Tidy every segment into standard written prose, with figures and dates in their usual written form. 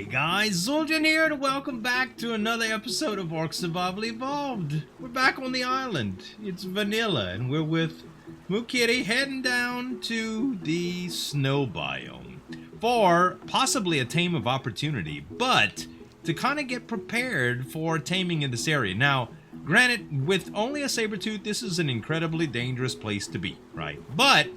Hey guys, Zueljin here, and welcome back to another episode of ARK Survival Evolved. We're back on the island. It's vanilla, and we're with Mookitty heading down to the snow biome for possibly a tame of opportunity, but to kind of get prepared for taming in this area. Now, granted, with only a saber-tooth, this is an incredibly dangerous place to be, right? But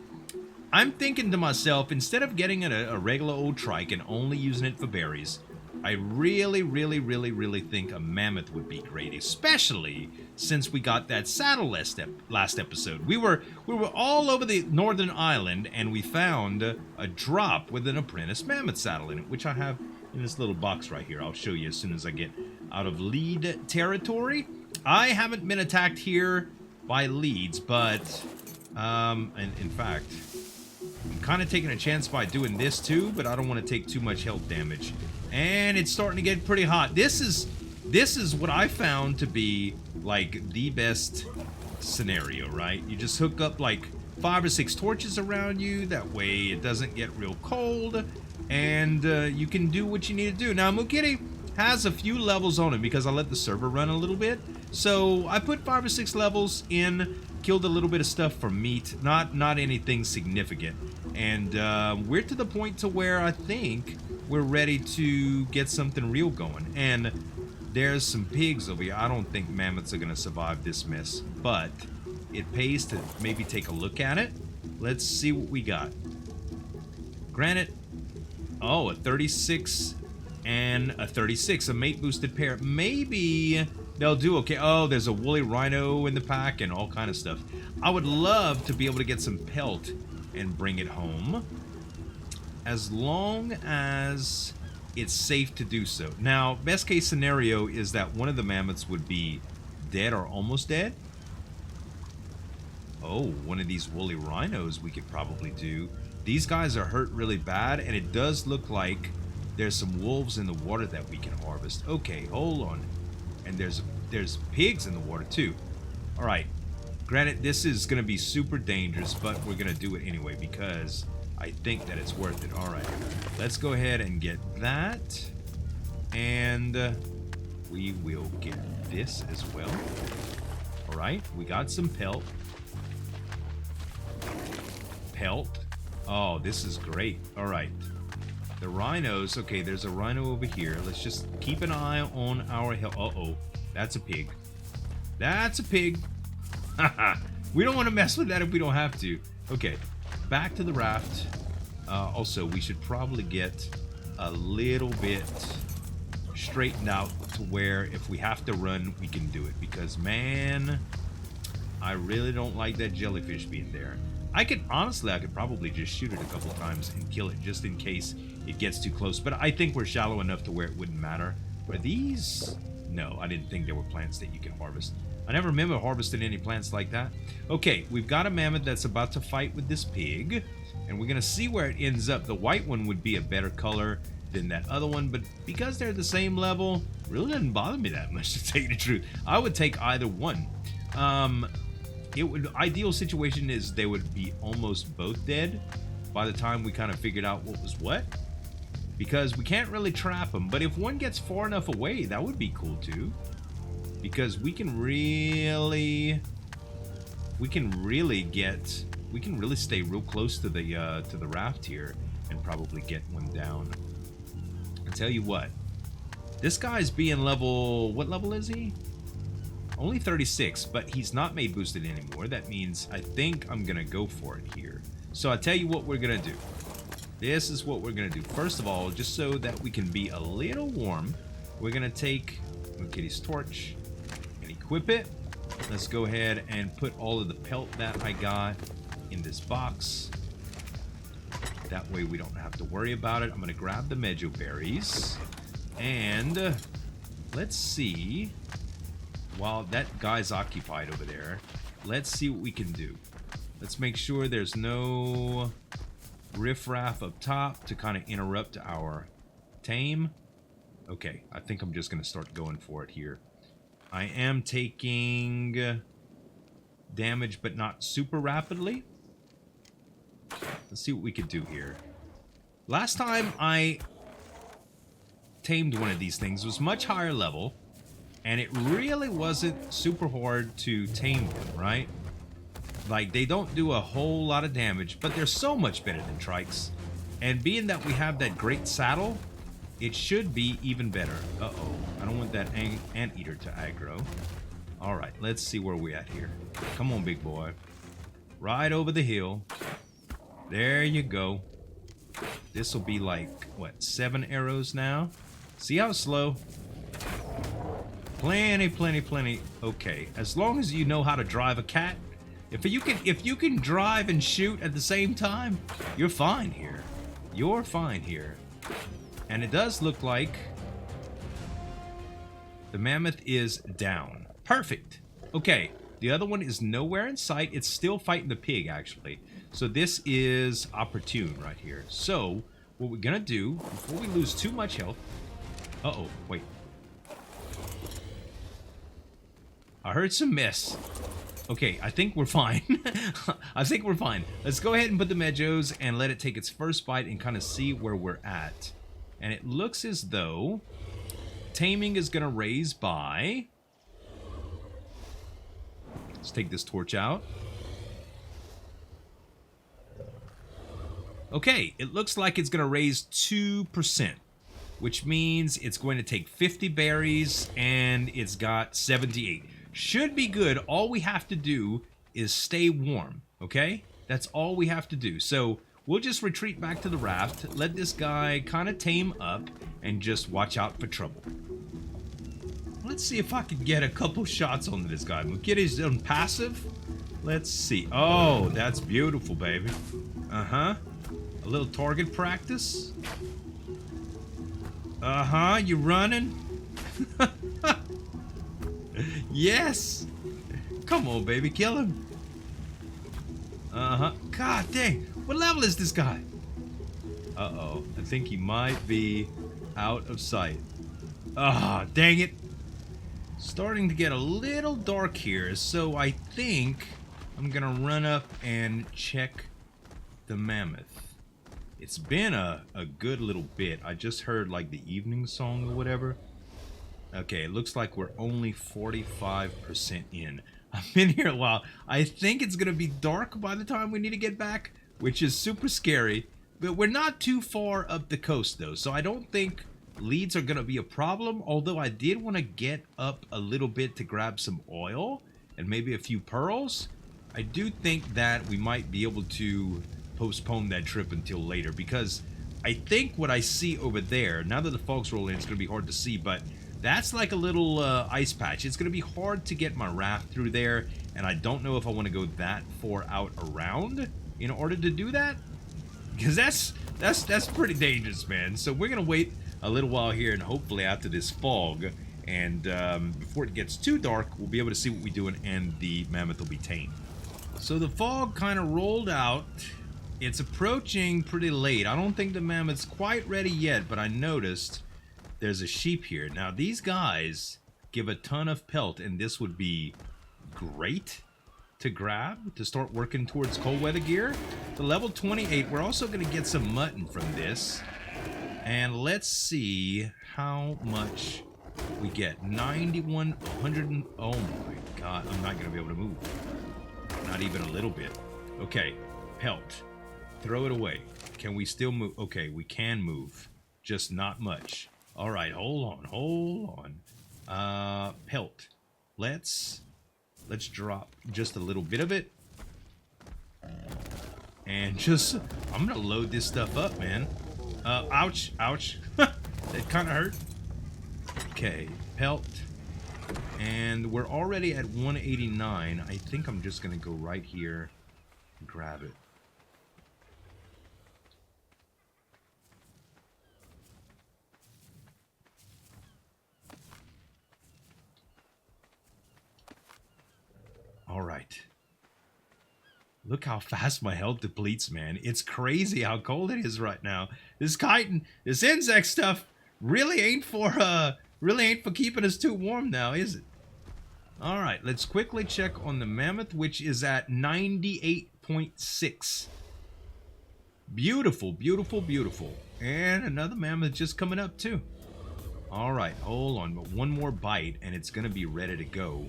I'm thinking to myself, instead of getting a regular old trike and only using it for berries, I really think a mammoth would be great, especially since we got that saddle last episode. We were all over the northern island, and we found a drop with an apprentice mammoth saddle in it, which I have in this little box right here. I'll show you as soon as I get out of lead territory. I haven't been attacked here by leads, but and in fact, I'm kind of taking a chance by doing this too, but I don't want to take too much health damage. And it's starting to get pretty hot. This is what I found to be like the best scenario, right? You just hook up like 5 or 6 torches around you. That way it doesn't get real cold, and you can do what you need to do. Now, Mookitty has a few levels on it because I let the server run a little bit. So I put 5 or 6 levels in, killed a little bit of stuff for meat, not anything significant. And we're to the point to where I think we're ready to get something real going. And there's some pigs over here. I don't think mammoths are going to survive this mess, but it pays to maybe take a look at it. Let's see what we got. Granted, oh, a 36 and a 36, a mate boosted pair. Maybe they'll do okay. Oh, there's a woolly rhino in the pack and all kind of stuff. I would love to be able to get some pelt and bring it home, as long as it's safe to do so. Now, best case scenario is that one of the mammoths would be dead or almost dead. Oh, one of these woolly rhinos we could probably do. These guys are hurt really bad, and it does look like there's some wolves in the water that we can harvest. Okay, hold on. And there's pigs in the water too. All right. Granted, this is going to be super dangerous, but we're going to do it anyway because I think that it's worth it. All right. Let's go ahead and get that. And we will get this as well. All right. We got some pelt. Oh, this is great. All right. The rhinos. Okay, there's a rhino over here. Let's just keep an eye on our health. Uh-oh. That's a pig. That's a pig. We don't want to mess with that if we don't have to. Okay, back to the raft. Also, we should probably get a little bit straightened out to where if we have to run, we can do it. Because, man, I really don't like that jellyfish being there. I could probably just shoot it a couple times and kill it just in case it gets too close. But I think we're shallow enough to where it wouldn't matter. Are these? No, I didn't think there were plants that you can harvest. I never remember harvesting any plants like that. Okay, we've got a mammoth that's about to fight with this pig, and we're going to see where it ends up. The white one would be a better color than that other one, but because they're the same level, really doesn't bother me that much, to tell you the truth. I would take either one. Ideal situation is they would be almost both dead by the time we kind of figured out what was what, because we can't really trap them. But if one gets far enough away, that would be cool too, because we can really stay real close to the raft here and probably get one down. I tell you what, this guy's being level, what level is he? Only 36, but he's not made boosted anymore. That means I think I'm gonna go for it here. So I tell you what we're gonna do. This is what we're gonna do. First of all, just so that we can be a little warm, we're gonna take Kitty's torch and equip it. Let's go ahead and put all of the pelt that I got in this box. That way we don't have to worry about it. I'm gonna grab the mejo berries, and let's see. While that guy's occupied over there, let's see what we can do. Let's make sure there's no riffraff up top to kind of interrupt our tame. Okay, I think I'm just going to start going for it here. I am taking damage, but not super rapidly. Let's see what we could do here. Last time I tamed one of these things was much higher level, and it really wasn't super hard to tame them, right? Like, they don't do a whole lot of damage, but they're so much better than trikes. And being that we have that great saddle, it should be even better. Uh-oh. I don't want that anteater to aggro. Alright, let's see where we're at here. Come on, big boy. Right over the hill. There you go. This will be like, what, 7 arrows now? See how slow? Plenty, plenty, plenty. Okay, as long as you know how to drive a cat, if you can drive and shoot at the same time, you're fine here. You're fine here. And it does look like the mammoth is down. Perfect. Okay, the other one is nowhere in sight. It's still fighting the pig, actually. So this is opportune right here. So what we're gonna do, before we lose too much health... Uh-oh, wait. I heard some mess. Okay, I think we're fine. I think we're fine. Let's go ahead and put the Medjos and let it take its first bite and kind of see where we're at. And it looks as though taming is going to raise by... Let's take this torch out. Okay, it looks like it's going to raise 2%, which means it's going to take 50 berries and it's got 78. Should be good. All we have to do is stay warm, okay? That's all we have to do. So we'll just retreat back to the raft, let this guy kind of tame up, and just watch out for trouble. Let's see if I can get a couple shots onto this guy. We'll get his own passive. Let's see. Oh, that's beautiful, baby. Uh-huh. A little target practice. Uh-huh, you running? Yes! Come on, baby, kill him. Uh-huh. God dang, what level is this guy? Uh-oh, I think he might be out of sight. Ah, dang it. Starting to get a little dark here, so I think I'm gonna run up and check the mammoth. It's been a good little bit. I just heard like the evening song or whatever. Okay, it looks like we're only 45% in. I've been here a while. I think it's gonna be dark by the time we need to get back, which is super scary. But we're not too far up the coast though, so I don't think leads are gonna be a problem. Although I did want to get up a little bit to grab some oil and maybe a few pearls. I do think that we might be able to postpone that trip until later, because I think what I see over there, now that the fog's rolling, it's gonna be hard to see, but that's like a little ice patch. It's gonna be hard to get my raft through there, and I don't know if I want to go that far out around in order to do that, because that's pretty dangerous, man. So we're gonna wait a little while here, and hopefully after this fog and before it gets too dark, we'll be able to see what we're doing, and the mammoth will be tamed. So the fog kind of rolled out. It's approaching pretty late. I don't think the mammoth's quite ready yet, but I noticed there's a sheep here. Now these guys give a ton of pelt, and this would be great to grab to start working towards cold weather gear. The level 28, we're also going to get some mutton from this. And let's see how much we get. 91, 100, oh my god, I'm not going to be able to move. Not even a little bit. Okay, pelt. Throw it away. Can we still move? Okay, we can move. Just not much. All right, hold on. Pelt. Let's drop just a little bit of it. And just, I'm gonna load this stuff up, man. Ouch. That kind of hurt. Okay, pelt. And we're already at 189. I think I'm just gonna go right here and grab it. All right. Look how fast my health depletes, man. It's crazy how cold it is right now. This chitin, this insect stuff really ain't for keeping us too warm now, is it? All right, let's quickly check on the mammoth, which is at 98.6. Beautiful, beautiful, beautiful. And another mammoth just coming up too. All right, hold on. But one more bite, and it's going to be ready to go.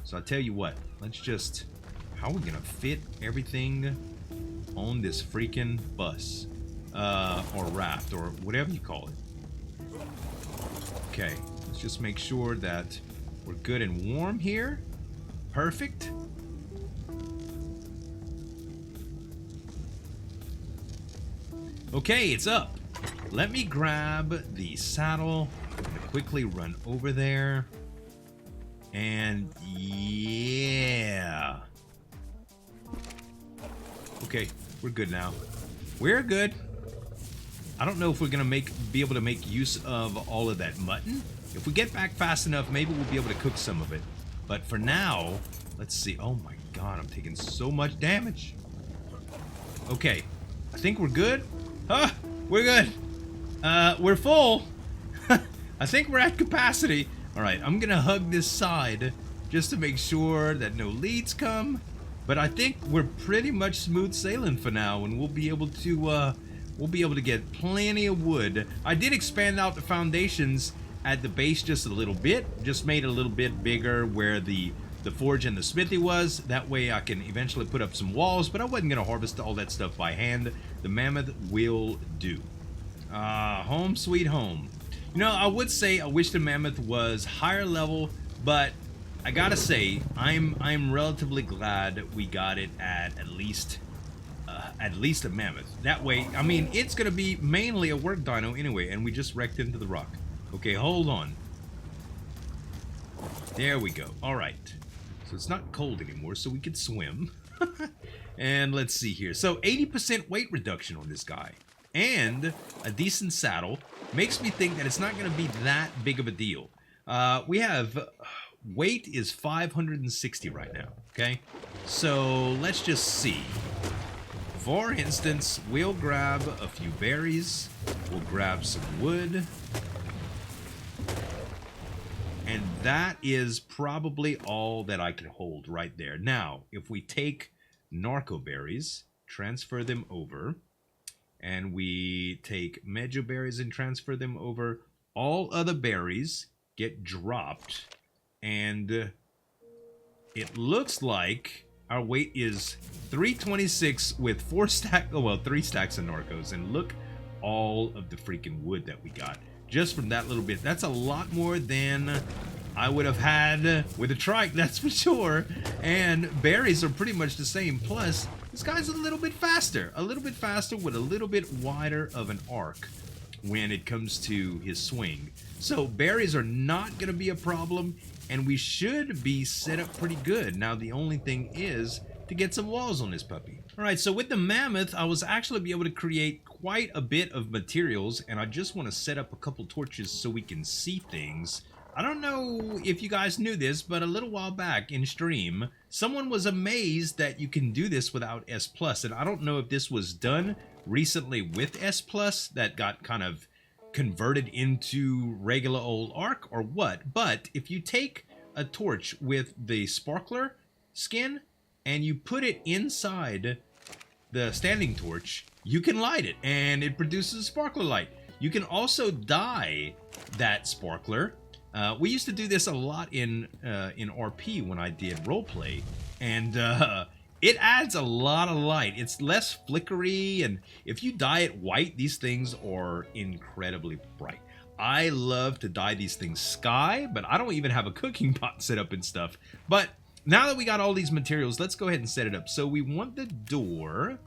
So I'll tell you what. Let's just... How are we going to fit everything on this freaking bus? Or raft, or whatever you call it. Okay, let's just make sure that we're good and warm here. Perfect. Okay, it's up. Let me grab the saddle. I'm gonna quickly run over there. And yeah. Okay, we're good now. We're good. I don't know if we're gonna be able to make use of all of that mutton. If we get back fast enough, maybe we'll be able to cook some of it. But for now, let's see. Oh my god, I'm taking so much damage. Okay, I think we're good. Huh, we're good. We're full. I think we're at capacity. All right, I'm gonna hug this side just to make sure that no leads come. But I think we're pretty much smooth sailing for now, and we'll be able to get plenty of wood. I did expand out the foundations at the base just a little bit, just made it a little bit bigger where the forge and the smithy was. That way I can eventually put up some walls, but I wasn't gonna harvest all that stuff by hand. The mammoth will do. Home sweet home. You know, I would say I wish the mammoth was higher level, but I gotta say I'm relatively glad we got it at least a mammoth. That way, I mean, it's gonna be mainly a work dino anyway, and we just wrecked into the rock. Okay, hold on. There we go. All right. So it's not cold anymore, so we can swim. And let's see here. So 80% weight reduction on this guy, and a decent saddle makes me think that it's not going to be that big of a deal. We have weight is 560 right now. Okay, so let's just see. For instance, we'll grab a few berries. We'll grab some wood. And that is probably all that I can hold right there. Now, if we take narco berries, transfer them over, and we take mejo berries and transfer them over, all other berries get dropped, and it looks like our weight is 326 with 3 stacks of narcos, and look all of the freaking wood that we got. Just from that little bit. That's a lot more than I would have had with a trike, that's for sure. And berries are pretty much the same. Plus, this guy's a little bit faster. A little bit faster with a little bit wider of an arc when it comes to his swing. So berries are not going to be a problem, and we should be set up pretty good. Now, the only thing is to get some walls on this puppy. All right, so with the mammoth, I was actually be able to create quite a bit of materials, and I just want to set up a couple torches so we can see things. I don't know if you guys knew this, but a little while back in stream, someone was amazed that you can do this without S+, and I don't know if this was done recently with S+, that got kind of converted into regular old ARK or what, but if you take a torch with the sparkler skin and you put it inside the standing torch, you can light it, and it produces a sparkler light. You can also dye that sparkler. We used to do this a lot in RP when I did roleplay, and it adds a lot of light. It's less flickery, and if you dye it white, these things are incredibly bright. I love to dye these things sky, but I don't even have a cooking pot set up and stuff. But now that we got all these materials, let's go ahead and set it up. So we want the door.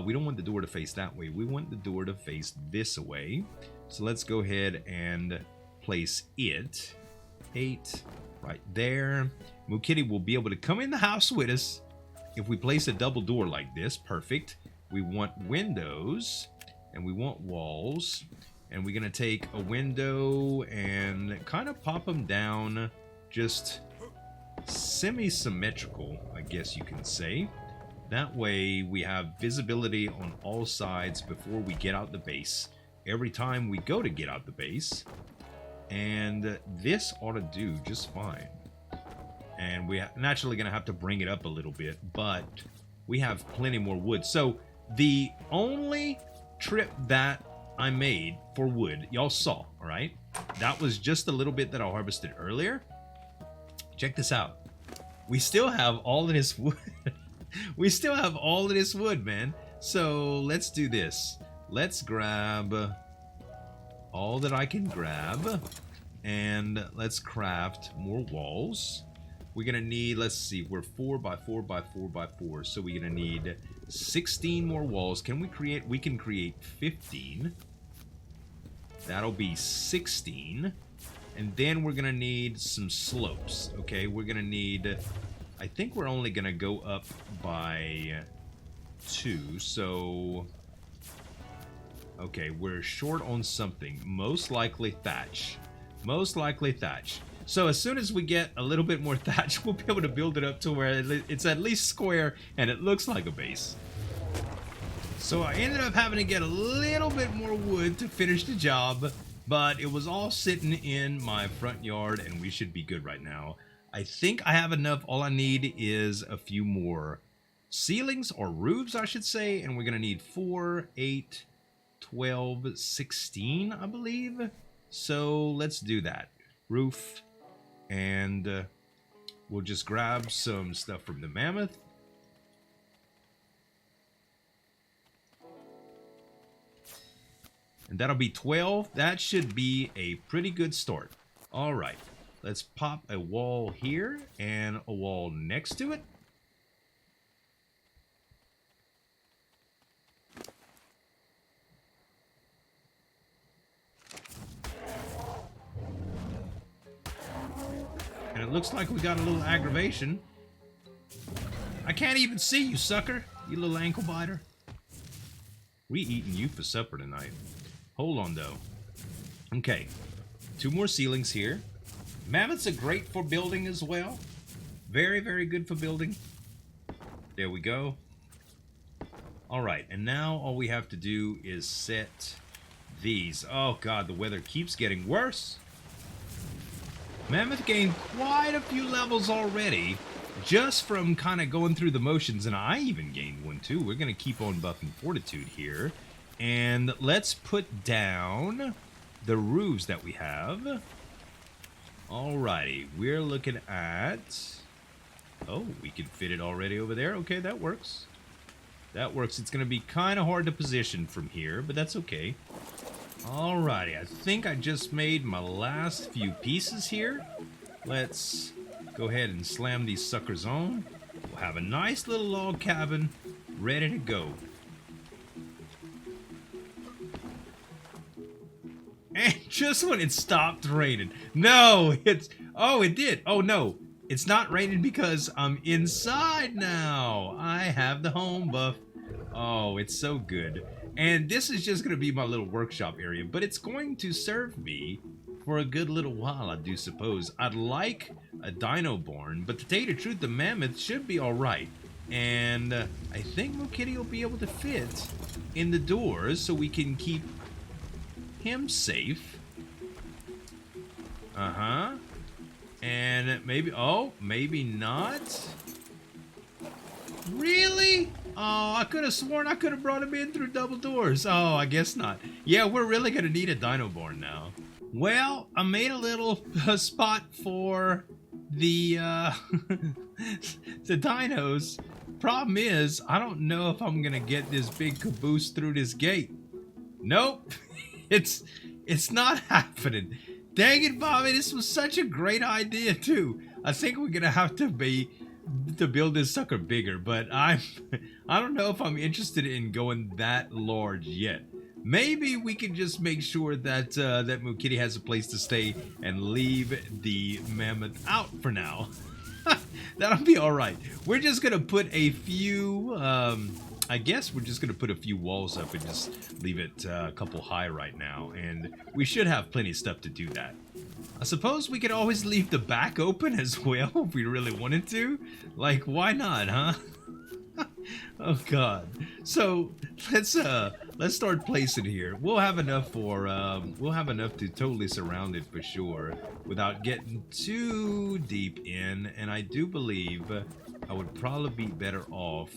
We don't want the door to face that way. We want the door to face this way. So let's go ahead and place it 8 right there. Mookitty will be able to come in the house with us if we place a double door like this. Perfect. We want windows and we want walls, and we're gonna take a window and kind of pop them down just semi-symmetrical, I guess you can say. That way we have visibility on all sides before we get out the base, every time we go to get out the base, and this ought to do just fine. And we're naturally going to have to bring it up a little bit, but we have plenty more wood. So the only trip that I made for wood, y'all saw, all right? That was just a little bit that I harvested earlier. Check this out. We still have all of this wood. We still have all of this wood, man. So let's do this. Let's grab all that I can grab. And let's craft more walls. We're gonna need, let's see, we're 4 by 4 by 4 by 4. So we're gonna need 16 more walls. We can create 15. That'll be 16. And then we're gonna need some slopes. Okay, we're gonna need, I think we're only gonna go up by 2. So, okay, we're short on something. Most likely thatch. Most likely thatch. So as soon as we get a little bit more thatch, we'll be able to build it up to where it's at least square and it looks like a base. So I ended up having to get a little bit more wood to finish the job, but it was all sitting in my front yard and we should be good right now. I think I have enough. All I need is a few more ceilings or roofs, I should say, and we're going to need 4, 8, 12, 16, I believe. So let's do that. Roof, and we'll just grab some stuff from the mammoth. And that'll be 12. That should be a pretty good start. All right, let's pop a wall here and a wall next to it. And it looks like we got a little aggravation. I can't even see you, sucker. You little ankle biter. We eating you for supper tonight. Hold on, though. Okay. 2 more ceilings here. Mammoths are great for building as well. Very, very good for building. There we go. All right. And now all we have to do is set these. Oh, God. The weather keeps getting worse. Mammoth gained quite a few levels already, just from kind of going through the motions, and I even gained one too. We're going to keep on buffing fortitude here, and let's put down the roofs that we have. Alrighty, we're looking at, oh, we can fit it already over there. Okay, that works. That works. It's going to be kind of hard to position from here, but that's okay. Alrighty, I think I just made my last few pieces here. Let's go ahead and slam these suckers on. We'll have a nice little log cabin ready to go. And just when it stopped raining. No, oh, it did. Oh, no, it's not raining because I'm inside now. I have the home buff. Oh, it's so good. And this is just going to be my little workshop area, but it's going to serve me for a good little while, I do suppose. I'd like a dino born, but to tell you the truth, the mammoth should be all right. And I think Moo Kitty will be able to fit in the doors so we can keep him safe. Uh-huh. And maybe, oh, maybe not. Really? Oh, I could have sworn I could have brought him in through double doors. Oh, I guess not. Yeah, we're really going to need a dino born now. Well, I made a little spot for the, the dinos. Problem is, I don't know if I'm going to get this big caboose through this gate. Nope. It's not happening. Dang it, Bobby. This was such a great idea, too. I think we're going to have to build this sucker bigger, but I don't know if I'm interested in going that large yet. Maybe we can just make sure that that Moo Kitty has a place to stay and leave the mammoth out for now. That'll be all right. We're just gonna put a few. I guess we're just gonna put a few walls up and just leave it a couple high right now, and we should have plenty of stuff to do that. I suppose we could always leave the back open as well if we really wanted to. Like, why not, huh? Oh God. So let's start placing here. We'll have enough for to totally surround it for sure without getting too deep in. And I do believe I would probably be better off.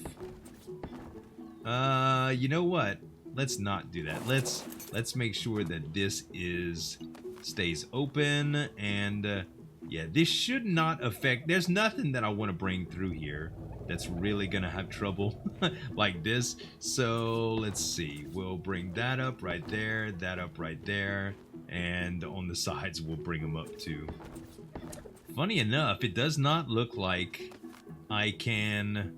You know what? Let's not do that. Let's make sure that this is stays open, and yeah, this should not affect, there's nothing that I want to bring through here that's really gonna have trouble like this. So let's see, we'll bring that up right there, that up right there, and on the sides we'll bring them up too. Funny enough, it does not look like I can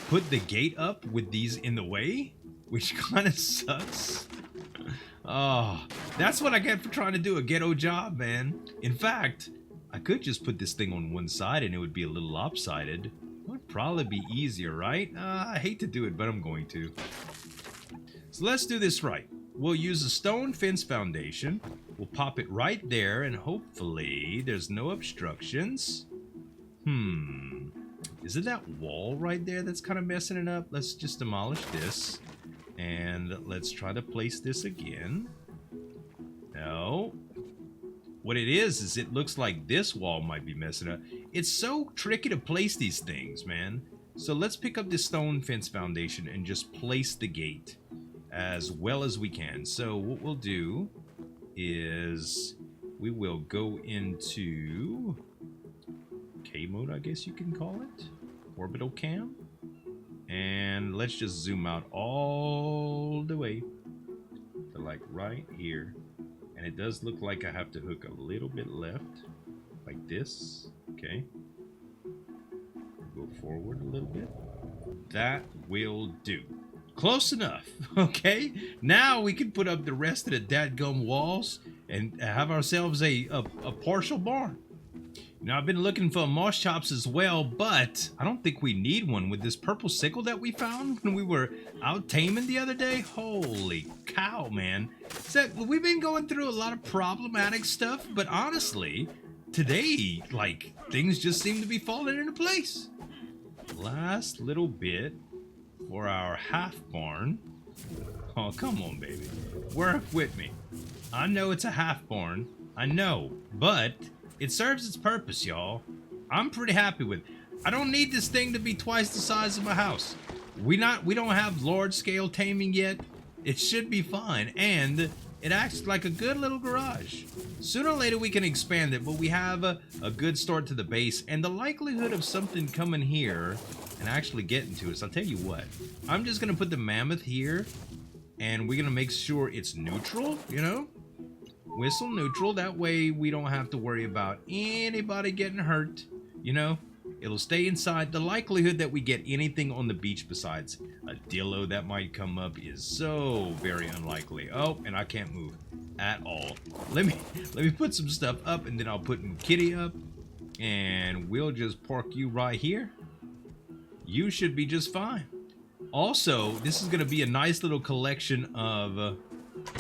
put the gate up with these in the way, which kind of sucks. Oh, that's what I get for trying to do a ghetto job, man. In fact, I could just put this thing on one side and it would be a little lopsided. It would probably be easier, right? I hate to do it, but I'm going to. So let's do this right. We'll use a stone fence foundation. We'll pop it right there, and hopefully there's no obstructions. Is it that wall right there that's kind of messing it up? Let's just demolish this. And let's try to place this again. No. What it is it looks like this wall might be messing up. It's so tricky to place these things, man. So let's pick up this stone fence foundation and just place the gate as well as we can. So what we'll do is we will go into K mode, I guess you can call it. Orbital cam. And let's just zoom out all the way to like right here. And it does look like I have to hook a little bit left, like this. Okay. Go forward a little bit. That will do. Close enough. Okay. Now we can put up the rest of the dadgum walls and have ourselves a partial barn. Now, I've been looking for moss chops as well, but I don't think we need one with this purple sickle that we found when we were out taming the other day. Holy cow, man. So, we've been going through a lot of problematic stuff, but honestly, today, like, things just seem to be falling into place. Last little bit for our half barn. Oh, come on, baby. Work with me. I know it's a half barn. I know, but it serves its purpose, y'all. I'm pretty happy with it. I don't need this thing to be twice the size of my house. We don't have large scale taming yet. It should be fine, and it acts like a good little garage. Sooner or later we can expand it, but we have a good start to the base, and the likelihood of something coming here and actually getting to us. I'll tell you what, I'm just gonna put the mammoth here, and we're gonna make sure it's neutral, you know? Whistle neutral, that way we don't have to worry about anybody getting hurt, you know? It'll stay inside. The likelihood that we get anything on the beach besides a dillo that might come up is so very unlikely. Oh, and I can't move at all. Let me put some stuff up, and then I'll put Kitty up, and we'll just park you right here. You should be just fine. Also, this is going to be a nice little collection of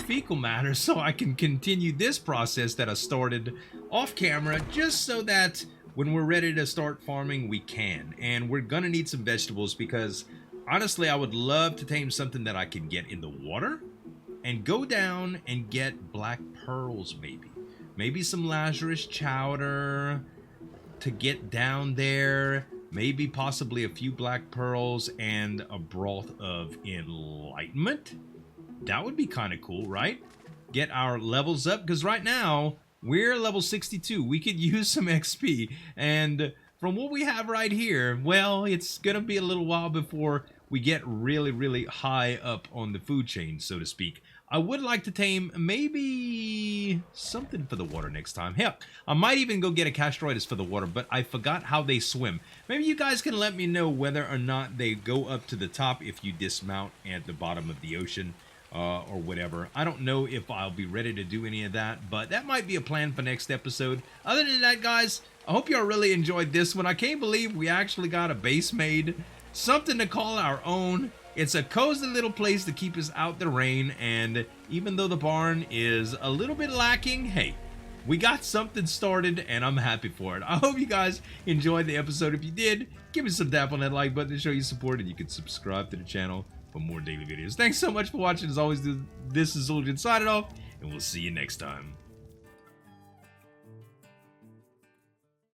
fecal matter, so I can continue this process that I started off camera, just so that when we're ready to start farming, we can. And we're gonna need some vegetables, because honestly, I would love to tame something that I can get in the water and go down and get black pearls, maybe some Lazarus chowder to get down there, maybe possibly a few black pearls and a broth of enlightenment. That would be kind of cool, right? Get our levels up, because right now we're level 62. We could use some XP, and from what we have right here, well, it's gonna be a little while before we get really high up on the food chain, so to speak. I would like to tame maybe something for the water next time. Hell, I might even go get a castroides for the water, but I forgot how they swim. Maybe you guys can let me know whether or not they go up to the top if you dismount at the bottom of the ocean. Or whatever. I don't know if I'll be ready to do any of that, but that might be a plan for next episode. Other than that, guys, I hope y'all really enjoyed this one. I can't believe we actually got a base made. Something to call our own. It's a cozy little place to keep us out the rain, and even though the barn is a little bit lacking, hey, we got something started, and I'm happy for it. I hope you guys enjoyed the episode. If you did, give me some tap on that like button to show you support, and you can subscribe to the channel for more daily videos. Thanks so much for watching. As always, this is Zueljin signing off, and we'll see you next time.